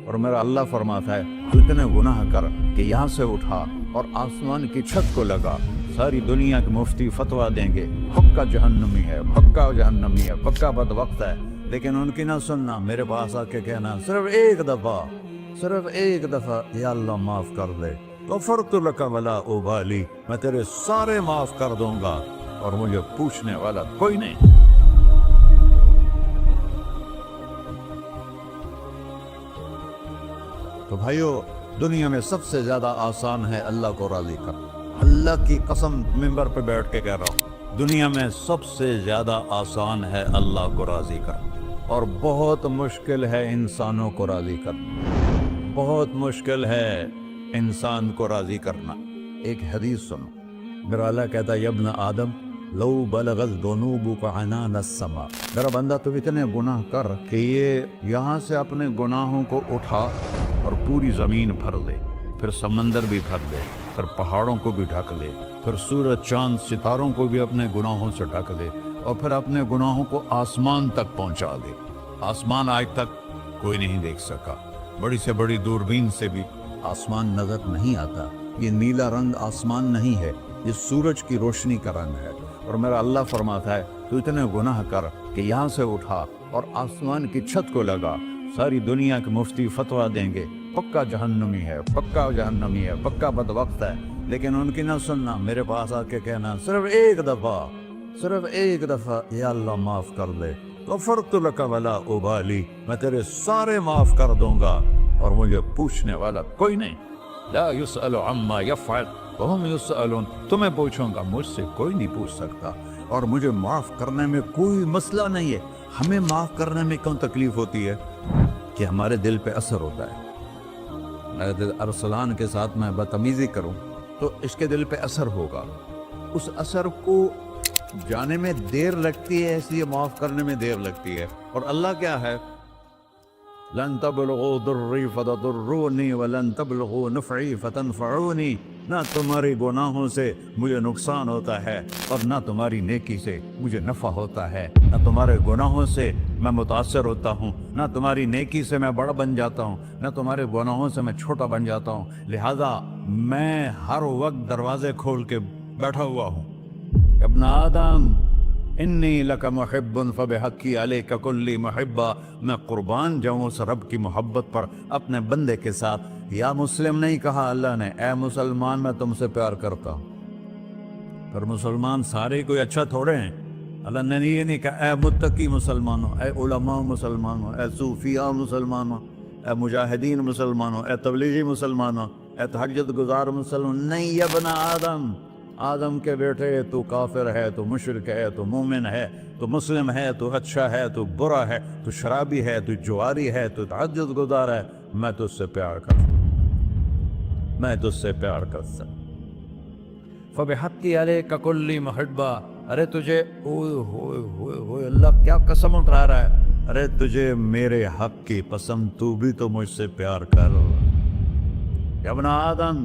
اور میرا اللہ فرماتا ہے تو اتنے گناہ کر کہ یہاں سے اٹھا اور آسمان کی چھت کو لگا، ساری دنیا کے مفتی فتویٰ دیں گے پکا جہنمی ہے، پکا جہنمی ہے، پکا بدبخت ہے، لیکن ان کی نہ سننا، میرے پاس آ کے کہنا صرف ایک دفعہ یا اللہ معاف کر دے، غفرت لک ولا ابالی، میں تیرے سارے معاف کر دوں گا اور مجھے پوچھنے والا کوئی نہیں۔ تو بھائیو، دنیا میں سب سے زیادہ آسان ہے اللہ کو راضی کرنا، اللہ کی قسم ممبر پہ بیٹھ کے کہہ رہا ہوں، دنیا میں سب سے زیادہ آسان ہے اللہ کو راضی کرنا، اور بہت مشکل ہے انسانوں کو راضی کرنا، بہت مشکل ہے انسان کو راضی کرنا۔ ایک حدیث سنو، میرا اللہ کہتا ہے ابن آدم لو بلغت ذنوبک عنان السماء، میرا بندہ تو اتنے گناہ کر کہ یہ یہاں سے اپنے گناہوں کو اٹھا اور پوری زمین بھر دے، پھر سمندر بھی بھر دے، پھر پہاڑوں کو بھی ڈھک لے، پھر سورج چاند ستاروں کو بھی اپنے گناہوں سے ڈھک لے، اور پھر اپنے گناہوں کو آسمان تک پہنچا دے۔ آسمان آج تک کوئی نہیں دیکھ سکا، بڑی سے بڑی دوربین سے بھی آسمان نظر نہیں آتا، یہ نیلا رنگ آسمان نہیں ہے، یہ سورج کی روشنی کا رنگ ہے۔ اور میرا اللہ فرماتا ہے تو اتنے گناہ کر کہ یہاں سے اٹھا اور آسمان کی چھت کو لگا، ساری دنیا کے مفتی فتویٰ دیں گے پکا جہنمی ہے، پکا جہنمی ہے، پکا بدبخت ہے، لیکن ان کی نہ سننا، میرے پاس آ کے کہنا صرف ایک دفعہ یا اللہ معاف کر دے، غفرت لک ولا ابالی، میں تیرے سارے معاف کر دوں گا اور مجھے پوچھنے والا کوئی نہیں۔ لا يسأل عما يفعل وهم يسألون، تمہیں پوچھوں گا، مجھ سے کوئی نہیں پوچھ سکتا، اور مجھے معاف کرنے میں کوئی مسئلہ نہیں ہے۔ ہمیں معاف کرنے میں کیوں تکلیف ہوتی ہے؟ کہ ہمارے دل پہ اثر ہوتا ہے۔ اگر ارسلان کے ساتھ میں بدتمیزی کروں تو اس کے دل پہ اثر ہوگا، اس اثر کو جانے میں دیر لگتی ہے، اس لیے معاف کرنے میں دیر لگتی ہے۔ اور اللہ کیا ہے؟ لن تبلغوا ضری فتضرونی ولن تبلغوا نفعی فتنفعونی، نہ تمہاری گناہوں سے مجھے نقصان ہوتا ہے اور نہ تمہاری نیکی سے مجھے نفع ہوتا ہے، نہ تمہارے گناہوں سے میں متاثر ہوتا ہوں، نہ تمہاری نیکی سے میں بڑا بن جاتا ہوں، نہ تمہارے گناہوں سے میں چھوٹا بن جاتا ہوں، لہذا میں ہر وقت دروازے کھول کے بیٹھا ہوا ہوں۔ ابن آدم انی لک محب فبحقی علیک کلی محبہ، میں قربان جاؤں اس رب کی محبت پر اپنے بندے کے ساتھ۔ یا مسلم نہیں کہا اللہ نے، اے مسلمان میں تم سے پیار کرتا ہوں۔ پر مسلمان سارے کوئی اچھا تھوڑے ہیں، اللہ نے یہ نہیں کہا اے متقی مسلمانوں، اے علماء مسلمانوں، اے صوفیاء مسلمانوں، اے مجاہدین مسلمانوں، اے تبلیغی مسلمانوں، اے تہجد گزار مسلمان، نہیں یا ابن آدم، آدم کے بیٹے، تو کافر ہے، تو مشرک ہے، تو مومن ہے، تو مسلم ہے، تو اچھا ہے، تو برا ہے، تو شرابی ہے، تو جواری ہے، تو تہجد گزار ہے، میں تجھ سے پیار کرتا ہوں، میں تجھ سے پیار کرتا ہوں۔ فبحقی علیک کلی محبہ، ارے تجھے اوئے اللہ کیا قسم اٹھا رہا ہے، ارے تجھے میرے حق کی قسم، تو بھی تو مجھ سے پیار کر۔ یا ابن آدم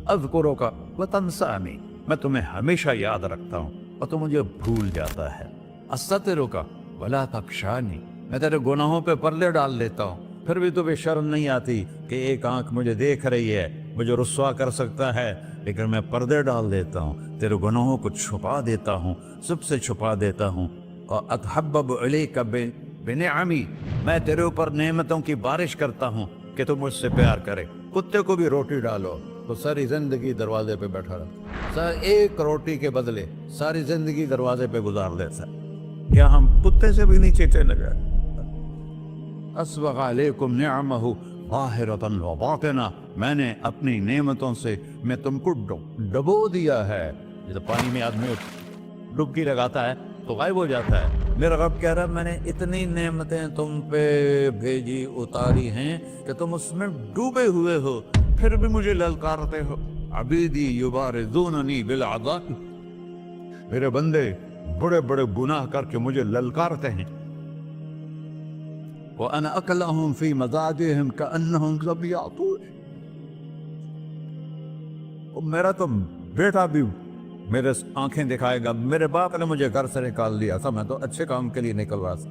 اذکرک وتنسانی، میں تمہیں ہمیشہ یاد رکھتا ہوں اور تو مجھے بھول جاتا ہے۔ استترک ولا تخشانی، میں تیرے گناہوں پہ پردے ڈال دیتا ہوں، پھر بھی تمہیں شرم نہیں آتی کہ ایک آنکھ مجھے دیکھ رہی ہے، مجھے رسوا کر سکتا ہے، لیکن میں پردے ڈال دیتا ہوں، تیرے گناہوں کو چھپا دیتا ہوں، سب سے چھپا دیتا ہوں۔ اور اتحبب الیک بنعمی، میں تیرے اوپر نعمتوں کی بارش کرتا ہوں کہ تو مجھ سے پیار کرے۔ کتے کو بھی روٹی ڈالو تو ساری زندگی دروازے پہ بیٹھا رہتا، ایک روٹی کے بدلے ساری زندگی دروازے پہ گزار دیتا، کیا ہم کتے سے بھی نیچے چلے گئے؟ اسبغ علیکم نعمہ ظاہرۃ و باطنہ، میں نے اپنی نعمتوں سے میں تم کو ڈبو دیا ہے، جیسے پانی میں آدمی ڈبکی لگاتا ہے تو غائب ہو جاتا ہے۔ میرا رب کہہ رہا میں نے اتنی نعمتیں تم پہ بھیجی، اتاری ہیں کہ تم اس میں ڈوبے ہوئے ہو، پھر بھی مجھے للکارتے ہو۔ عبیدی یبارزوننی بالعذاب، میرے بندے بڑے بڑے گناہ کر کے مجھے للکارتے ہیں۔ وَأَنَا أَكْلَهُمْ فِي مَزَاجِهِمْ كَأَنَّهُمْ ظَبِيَّةٌ، میرا تو بیٹا بھی میرے آنکھیں دکھائے گا، میرے باپ نے مجھے گھر سے نکال دیا تھا، میں تو اچھے کام کے لیے نکل رہا تھا،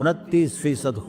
29%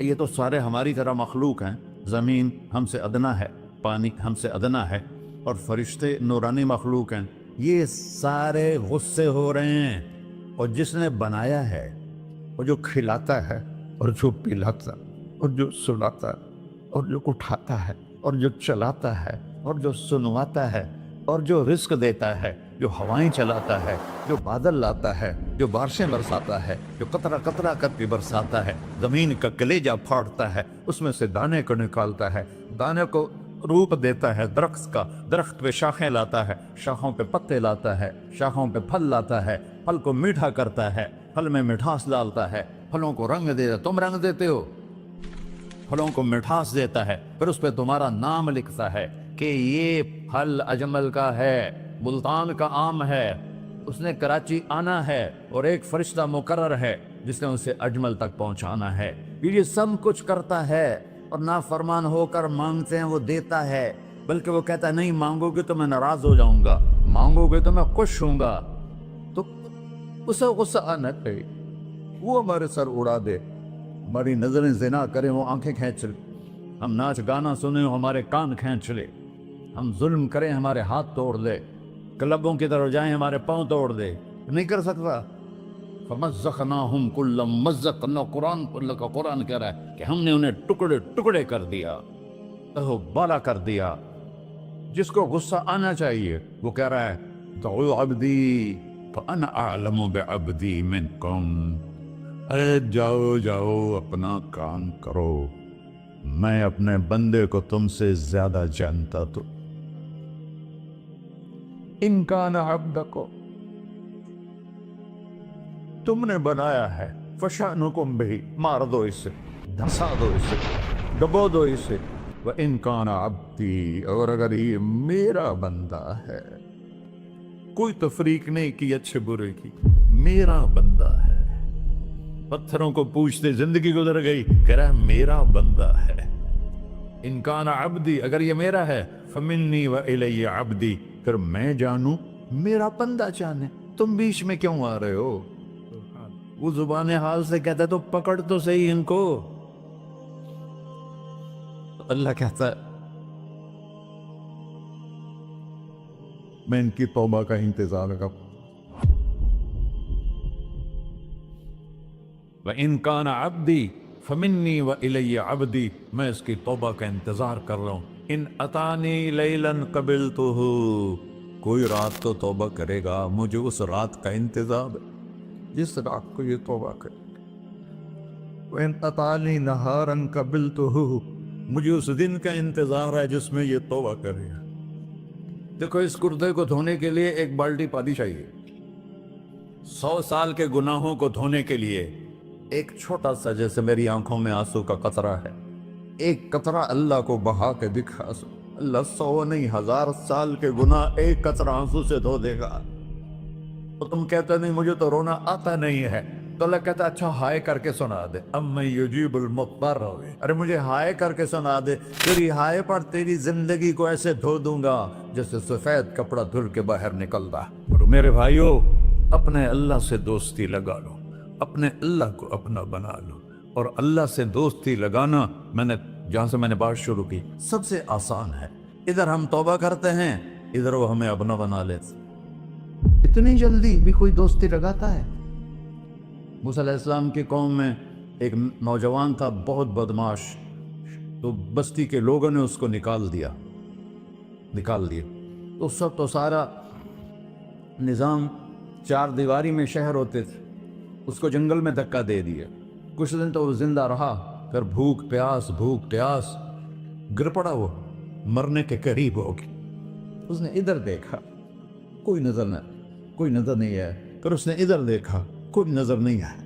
یہ تو سارے ہماری طرح مخلوق ہیں، زمین ہم سے ادنا ہے، پانی ہم سے ادنا ہے، اور فرشتے نورانی مخلوق ہیں، یہ سارے غصے ہو رہے ہیں۔ اور جس نے بنایا ہے، اور جو کھلاتا ہے، اور جو پلاتا، اور جو سلاتا، اور جو اٹھاتا ہے، اور جو چلاتا ہے، اور جو سنواتا ہے، اور جو رزق دیتا ہے، جو ہوائیں چلاتا ہے، جو بادل لاتا ہے، جو بارشیں برساتا ہے، جو قطرہ قطرہ کر کے برساتا ہے، زمین کا کلیجہ پھاڑتا ہے، اس میں سے دانے کو نکالتا ہے، دانے کو روپ دیتا ہے درخت کا، درخت پہ شاخیں لاتا ہے، شاخوں پہ پتے لاتا ہے، شاخوں پہ پھل لاتا ہے، پھل کو میٹھا کرتا ہے، پھل میں مٹھاس ڈالتا ہے، پھلوں کو رنگ دیتا ہے۔ تم رنگ دیتے ہو، پھلوں کو مٹھاس دیتا ہے، پھر اس پہ تمہارا نام لکھتا ہے کہ یہ پھل اجمل کا ہے، ملتان کا آم ہے، اس نے کراچی آنا ہے، اور ایک فرشتہ مقرر ہے جس نے اسے اجمل تک پہنچانا ہے۔ یہ سب کچھ کرتا ہے، اور نافرمان ہو کر مانگتے ہیں وہ دیتا ہے، بلکہ وہ کہتا ہے نہیں مانگو گے تو میں ناراض ہو جاؤں گا، مانگو گے تو میں خوش ہوں گا۔ تو اسے غصہ آنا چاہیے، وہ ہمارے سر اڑا دے، ہماری نظریں زنا کریں وہ آنکھیں کھینچ لے، ہم ناچ گانا سنیں ہمارے کان کھینچ لے، ہم ظلم کریں ہمارے ہاتھ توڑ دے، کلبوں کی طرف جائیں ہمارے پاؤں توڑ دے، نہیں کر سکتا۔ فَمَزَّقْنَاهُمْ كُلَّ مُمَزَّقٍ، اللہ کا قرآن کہہ رہا ہے کہ ہم نے انہیں ٹکڑے ٹکڑے کر دیا، بالا کر دیا۔ جس کو غصہ آنا چاہیے وہ کہہ رہا ہے دعوا عبدی فَأَنَا أَعْلَمُ بِعَبْدِي مِنْكُمْ، ارے جاؤ جاؤ اپنا کام کرو، میں اپنے بندے کو تم سے زیادہ جانتا تو۔ ان کان عبدکم، تم نے بنایا ہے، فشانکم بہی، مار دو اسے، دھسا دو اسے، ڈبو دو اسے۔ وَإِن كَانَ عَبْدِي، اور اگر یہ میرا بندہ ہے، کوئی تفریق نہیں کی اچھے برے کی، میرا بندہ ہے۔ پتھروں کو پوچھتے زندگی گزر گئی، کہہ رہا ہے میرا بندہ ہے۔ ان کان عبدی، اگر یہ میرا ہے، فمنی وإلی عبدی، پھر میں جانوں میرا بندہ جانے، تم بیچ میں کیوں آ رہے ہو؟ وہ زبان حال سے کہتا ہے تو پکڑ تو صحیح ان کو۔ اللہ کہتا ہے میں ان کی توبہ کا انتظار کروں۔ وَإِن كَانَ عَبْدِي فَمِنِّي وَإِلَيَّ عَبْدِي، میں اس کی توبہ کا انتظار کر رہا ہوں۔ ان اتانی لیلاً قبلتہ، کوئی رات تو توبہ کرے گا، مجھے اس رات کا انتظار ہے جس رات کو یہ توبہ کرے گا۔ وَإِنْ أَطَانِي نَهَارًا قَبِلْتُهُ، مجھے اس دن کا انتظار ہے جس میں یہ توبہ کرے گا۔ دیکھو اس کردے کو دھونے کے لیے ایک بالٹی پانی چاہیے، 100 سال کے گناہوں کو دھونے کے لیے ایک چھوٹا سا، جیسے میری آنکھوں میں آنسو کا قطرہ ہے، ایک قطرہ اللہ کو بہا کے دکھا سو، اللہ 100 نہیں 1000 سال کے گناہ ایک قطرہ آنسو سے دھو دے گا۔ تو تم کہتے نہیں مجھے تو رونا آتا نہیں ہے، تو اللہ کہتا اچھا ہائے کر کے سنا دے، اَمَّن يُجِيبُ الْمُضْطَرَّ، ارے مجھے ہائے کر کے سنا دے، تیری ہائے پر تیری زندگی کو ایسے دھو دوں گا جیسے سفید کپڑا دھل کے باہر نکلتا۔ اور میرے بھائیو، اپنے اللہ سے دوستی لگا لو، اپنے اللہ کو اپنا بنا لو۔ اور اللہ سے دوستی لگانا، جہاں سے میں نے بات شروع کی، سب سے آسان ہے۔ ادھر ہم توبہ کرتے ہیں، ادھر وہ ہمیں اپنا بنا لیتے۔ اتنی جلدی بھی کوئی دوستی لگاتا ہے؟ موسیٰ علیہ السلام کی قوم میں ایک نوجوان تھا بہت بدماش، تو بستی کے لوگوں نے اس کو نکال دیا۔ تو سب تو سارا نظام 4 دیواری میں شہر ہوتے تھے، اس کو جنگل میں دھکا دے دیا۔ کچھ دن تو وہ زندہ رہا، پھر بھوک پیاس گر پڑا، وہ مرنے کے قریب ہو گیا۔ اس نے ادھر دیکھا، کوئی نظر نہیں آیا، پھر اس نے ادھر دیکھا، کوئی نظر نہیں آیا،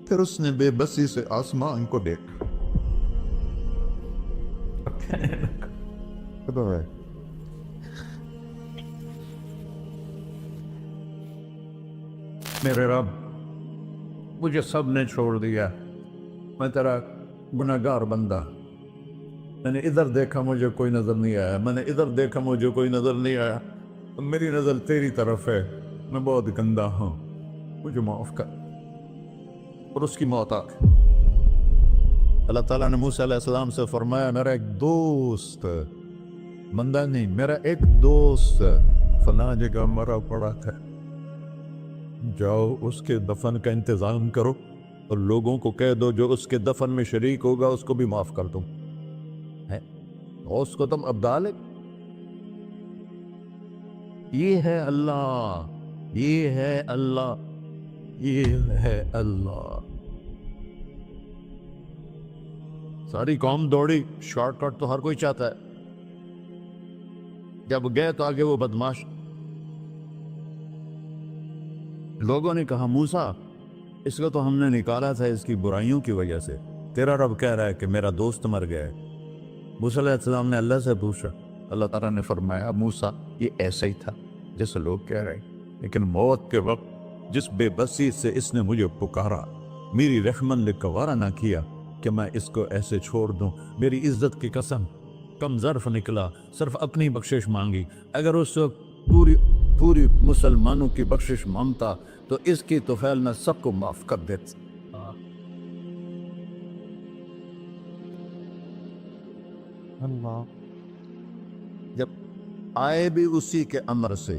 پھر اس نے بے بسی سے آسمان کو دیکھا۔ میرے رب، مجھے سب نے چھوڑ دیا، میں تیرا گناہگار بندہ، میں نے ادھر دیکھا مجھے کوئی نظر نہیں آیا، میں نے ادھر دیکھا مجھے کوئی نظر نہیں آیا، میری نظر تیری طرف ہے، میں بہت گندا ہوں، مجھے معاف کر۔ اور اس کی موت آ گئی۔ اللہ تعالیٰ نے موسیٰ علیہ السلام سے فرمایا میرا ایک دوست، بندہ نہیں، میرا ایک دوست فلاں جگہ مرا پڑا ہے، جاؤ اس کے دفن کا انتظام کرو اور لوگوں کو کہہ دو جو اس کے دفن میں شریک ہوگا اس کو بھی معاف کر دو. اس کو تم ابدال ہے. یہ ہے اللہ، یہ ہے اللہ، یہ ہے اللہ. ساری قوم دوڑی، شارٹ کٹ تو ہر کوئی چاہتا ہے. جب گئے تو آگے وہ بدماش لوگوں نے کہا موسیٰ اس کو تو ہم نے نکالا تھا اس کی برائیوں کی وجہ سے، تیرا رب کہہ رہا ہے کہ میرا دوست مر گیا ہے. موسیٰ علیہ السلام نے اللہ سے پوچھا، اللہ تعالیٰ نے فرمایا موسیٰ یہ ایسا ہی تھا جیسے لوگ کہہ رہے ہیں، لیکن موت کے وقت جس بے بسی سے اس نے مجھے پکارا، میری رحمن نے گوارا نہ کیا کہ میں اس کو ایسے چھوڑ دوں. میری عزت کی قسم کم ظرف نکلا، صرف اپنی بخشش مانگی. اگر اس وقت پوری مسلمانوں کی بخشش مانگتا تو اس کی طفیل میں سب کو معاف کر دیتا. اللہ جب آئے بھی اسی کے امر سے،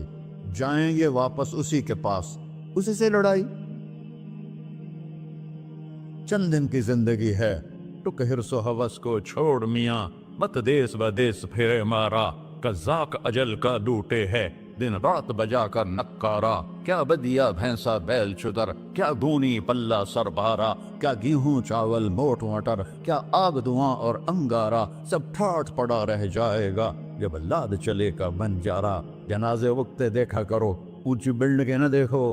جائیں گے واپس اسی کے پاس، اسی سے لڑائی. چند دن کی زندگی ہے، ٹک حرص و حوث کو چھوڑ میاں، مت دیس بدیس پھرے مارا، قذاق اجل کا لوٹے ہے دن رات بجا کر نکارا. کیا بدیا بھینسا بیل چدر، کیا گونی پلہ سر بارا، کیا گیہوں چاول موٹ مٹر، کیا آگ دھواں اور انگارا، سب ٹھاٹ پڑا رہ جائے گا جب لاد چلے کا بنجارا. جنازے وقت دیکھا کرو، اونچی بلڈنگیں نہ دیکھو،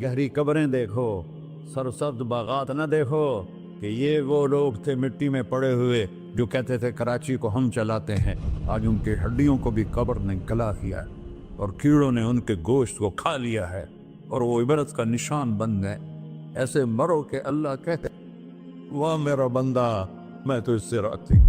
گہری قبریں دیکھو، سرسبز باغات نہ دیکھو کہ یہ وہ لوگ تھے مٹی میں پڑے ہوئے جو کہتے تھے کراچی کو ہم چلاتے ہیں. آج ان کی ہڈیوں کو بھی قبر نے گلا کیا ہے اور کیڑوں نے ان کے گوشت کو کھا لیا ہے اور وہ عبرت کا نشان بن گئے. ایسے مرو کہ اللہ کہتے واہ میرا بندہ میں تو اس سے راضی.